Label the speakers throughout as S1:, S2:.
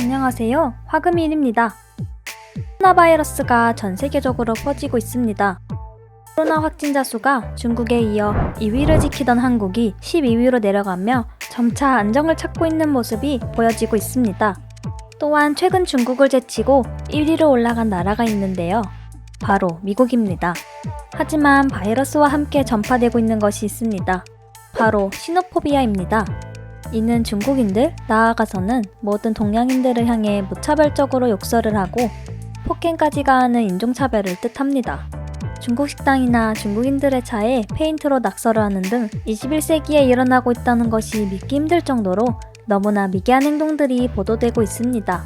S1: 안녕하세요. 화금일입니다. 코로나 바이러스가 전 세계적으로 퍼지고 있습니다. 코로나 확진자 수가 중국에 이어 2위를 지키던 한국이 12위로 내려가며 점차 안정을 찾고 있는 모습이 보여지고 있습니다. 또한 최근 중국을 제치고 1위로 올라간 나라가 있는데요. 바로 미국입니다. 하지만 바이러스와 함께 전파되고 있는 것이 있습니다. 바로 시노포비아입니다. 이는 중국인들, 나아가서는 모든 동양인들을 향해 무차별적으로 욕설을 하고 폭행까지 가하는 인종차별을 뜻합니다. 중국 식당이나 중국인들의 차에 페인트로 낙서를 하는 등 21세기에 일어나고 있다는 것이 믿기 힘들 정도로 너무나 미개한 행동들이 보도되고 있습니다.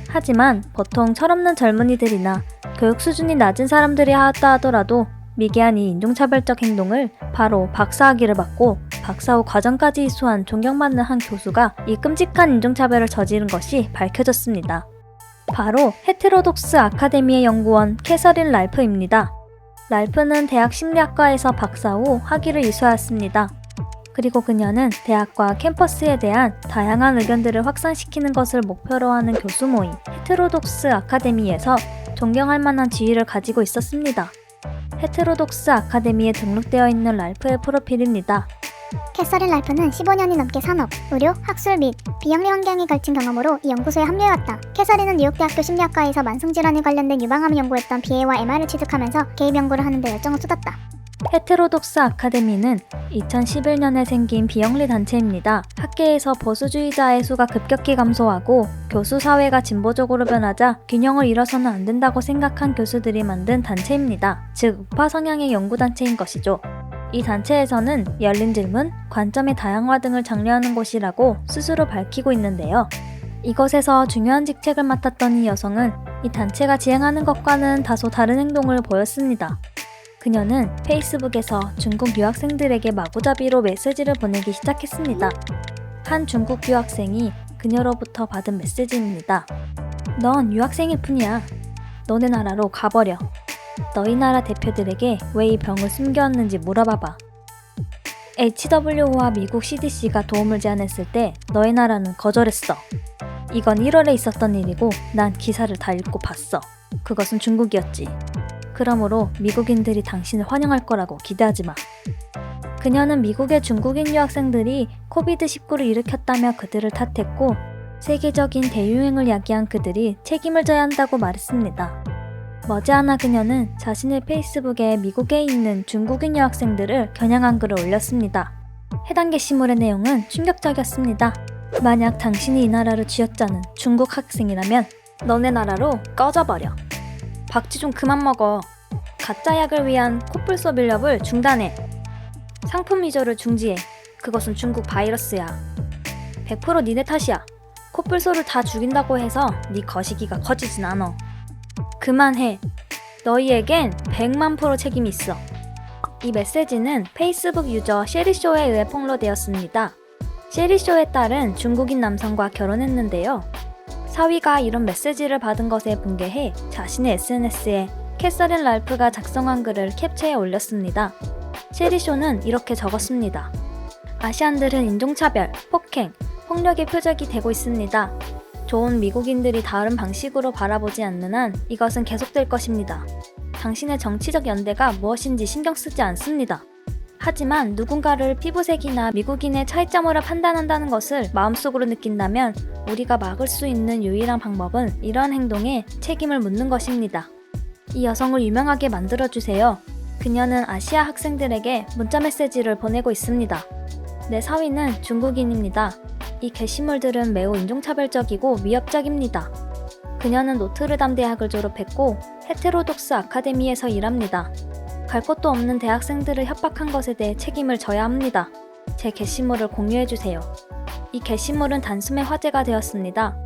S1: 하지만 보통 철없는 젊은이들이나 교육 수준이 낮은 사람들이 하였다 하더라도 미개한 이 인종차별적 행동을 바로 박사학위를 받고 박사 후 과정까지 이수한 존경받는 한 교수가 이 끔찍한 인종차별을 저지른 것이 밝혀졌습니다. 바로 헤테로독스 아카데미의 연구원 캐서린 랄프입니다. 랄프는 대학 심리학과에서 박사 후 학위를 이수하였습니다. 그리고 그녀는 대학과 캠퍼스에 대한 다양한 의견들을 확산시키는 것을 목표로 하는 교수 모임 헤테로독스 아카데미에서 존경할 만한 지위를 가지고 있었습니다. 헤테로독스 아카데미에 등록되어 있는 랄프의 프로필입니다.
S2: 캐서린 랄프는 15년이 넘게 산업, 의료, 학술 및 비영리 환경이 걸친 경험으로 이 연구소에 합류해왔다. 캐서린은 뉴욕대학교 심리학과에서 만성질환에 관련된 유방암을 연구했던 BA와 MR을 취득하면서 개입 연구를 하는 데 열정을 쏟았다.
S1: 헤테로독스 아카데미는 2011년에 생긴 비영리 단체입니다. 학계에서 보수주의자의 수가 급격히 감소하고 교수 사회가 진보적으로 변하자 균형을 잃어서는 안 된다고 생각한 교수들이 만든 단체입니다. 즉, 우파 성향의 연구단체인 것이죠. 이 단체에서는 열린 질문, 관점의 다양화 등을 장려하는 곳이라고 스스로 밝히고 있는데요. 이것에서 중요한 직책을 맡았던 이 여성은 이 단체가 지향하는 것과는 다소 다른 행동을 보였습니다. 그녀는 페이스북에서 중국 유학생들에게 마구잡이로 메시지를 보내기 시작했습니다. 한 중국 유학생이 그녀로부터 받은 메시지입니다. 넌 유학생일 뿐이야. 너네 나라로 가버려. 너희 나라 대표들에게 왜 이 병을 숨겨왔는지 물어봐봐. HWO와 미국 CDC가 도움을 제안했을 때 너희 나라는 거절했어. 이건 1월에 있었던 일이고 난 기사를 다 읽고 봤어. 그것은 중국이었지. 그러므로 미국인들이 당신을 환영할 거라고 기대하지 마. 그녀는 미국의 중국인 유학생들이 코비드19를 일으켰다며 그들을 탓했고 세계적인 대유행을 야기한 그들이 책임을 져야 한다고 말했습니다. 머지않아 그녀는 자신의 페이스북에 미국에 있는 중국인 여학생들을 겨냥한 글을 올렸습니다. 해당 게시물의 내용은 충격적이었습니다. 만약 당신이 이 나라를 쥐어짜는 중국 학생이라면 너네 나라로 꺼져버려. 박쥐 좀 그만 먹어. 가짜 약을 위한 코뿔소 밀렵을 중단해. 상품 위조를 중지해. 그것은 중국 바이러스야. 100% 니네 탓이야. 코뿔소를 다 죽인다고 해서 네 거시기가 커지진 않아. 그만해. 너희에겐 100만% 책임이 있어. 이 메시지는 페이스북 유저 셰리쇼에 의해 폭로되었습니다. 셰리쇼의 딸은 중국인 남성과 결혼했는데요. 사위가 이런 메시지를 받은 것에 분개해 자신의 SNS에 캐서린 랄프가 작성한 글을 캡처해 올렸습니다. 셰리쇼는 이렇게 적었습니다. 아시안들은 인종차별, 폭행, 폭력의 표적이 되고 있습니다. 좋은 미국인들이 다른 방식으로 바라보지 않는 한 이것은 계속될 것입니다. 당신의 정치적 연대가 무엇인지 신경 쓰지 않습니다. 하지만 누군가를 피부색이나 미국인의 차이점으로 판단한다는 것을 마음속으로 느낀다면 우리가 막을 수 있는 유일한 방법은 이러한 행동에 책임을 묻는 것입니다. 이 여성을 유명하게 만들어주세요. 그녀는 아시아 학생들에게 문자 메시지를 보내고 있습니다. 내 사위는 중국인입니다. 이 게시물들은 매우 인종차별적이고 위협적입니다. 그녀는 노트르담 대학을 졸업했고 헤테로독스 아카데미에서 일합니다. 갈 곳도 없는 대학생들을 협박한 것에 대해 책임을 져야 합니다. 제 게시물을 공유해주세요. 이 게시물은 단숨에 화제가 되었습니다.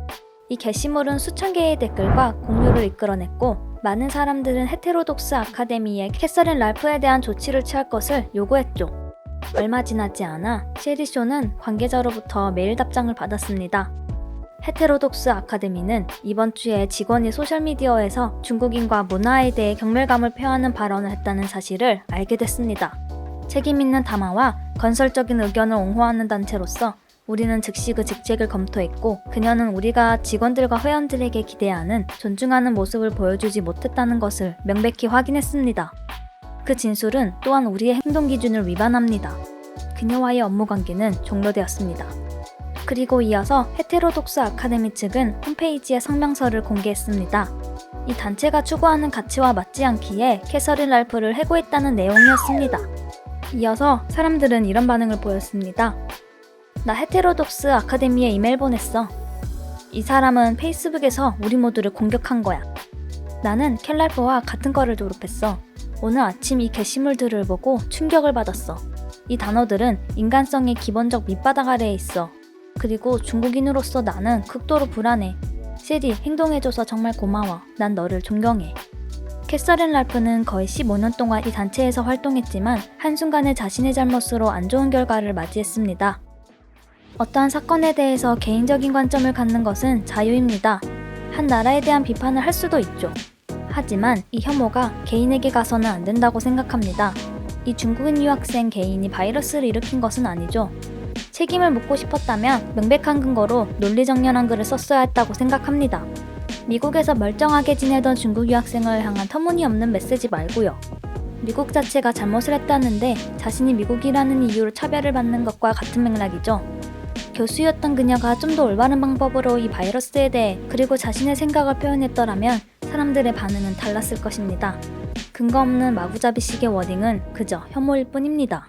S1: 이 게시물은 수천 개의 댓글과 공유를 이끌어냈고 많은 사람들은 헤테로독스 아카데미에 캐서린 랄프에 대한 조치를 취할 것을 요구했죠. 얼마 지나지 않아 셰리쇼는 관계자로부터 메일 답장을 받았습니다. 헤테로독스 아카데미는 이번 주에 직원이 소셜미디어에서 중국인과 문화에 대해 경멸감을 표하는 발언을 했다는 사실을 알게 됐습니다. 책임있는 담화와 건설적인 의견을 옹호하는 단체로서 우리는 즉시 그 직책을 검토했고 그녀는 우리가 직원들과 회원들에게 기대하는 존중하는 모습을 보여주지 못했다는 것을 명백히 확인했습니다. 그 진술은 또한 우리의 행동 기준을 위반합니다. 그녀와의 업무 관계는 종료되었습니다. 그리고 이어서 헤테로독스 아카데미 측은 홈페이지에 성명서를 공개했습니다. 이 단체가 추구하는 가치와 맞지 않기에 캐서린 랄프를 해고했다는 내용이었습니다. 이어서 사람들은 이런 반응을 보였습니다. 나 헤테로독스 아카데미에 이메일 보냈어. 이 사람은 페이스북에서 우리 모두를 공격한 거야. 나는 켈랄프와 같은 과를 졸업했어. 오늘 아침 이 게시물들을 보고 충격을 받았어. 이 단어들은 인간성의 기본적 밑바닥 아래에 있어. 그리고 중국인으로서 나는 극도로 불안해. 시디, 행동해줘서 정말 고마워. 난 너를 존경해. 캐서린 랄프는 거의 15년 동안 이 단체에서 활동했지만 한순간에 자신의 잘못으로 안 좋은 결과를 맞이했습니다. 어떠한 사건에 대해서 개인적인 관점을 갖는 것은 자유입니다. 한 나라에 대한 비판을 할 수도 있죠. 하지만 이 혐오가 개인에게 가서는 안 된다고 생각합니다. 이 중국인 유학생 개인이 바이러스를 일으킨 것은 아니죠. 책임을 묻고 싶었다면 명백한 근거로 논리정연한 글을 썼어야 했다고 생각합니다. 미국에서 멀쩡하게 지내던 중국 유학생을 향한 터무니없는 메시지 말고요. 미국 자체가 잘못을 했다는데 자신이 미국이라는 이유로 차별을 받는 것과 같은 맥락이죠. 교수였던 그녀가 좀 더 올바른 방법으로 이 바이러스에 대해 그리고 자신의 생각을 표현했더라면 사람들의 반응은 달랐을 것입니다. 근거 없는 마구잡이식의 워딩은 그저 혐오일 뿐입니다.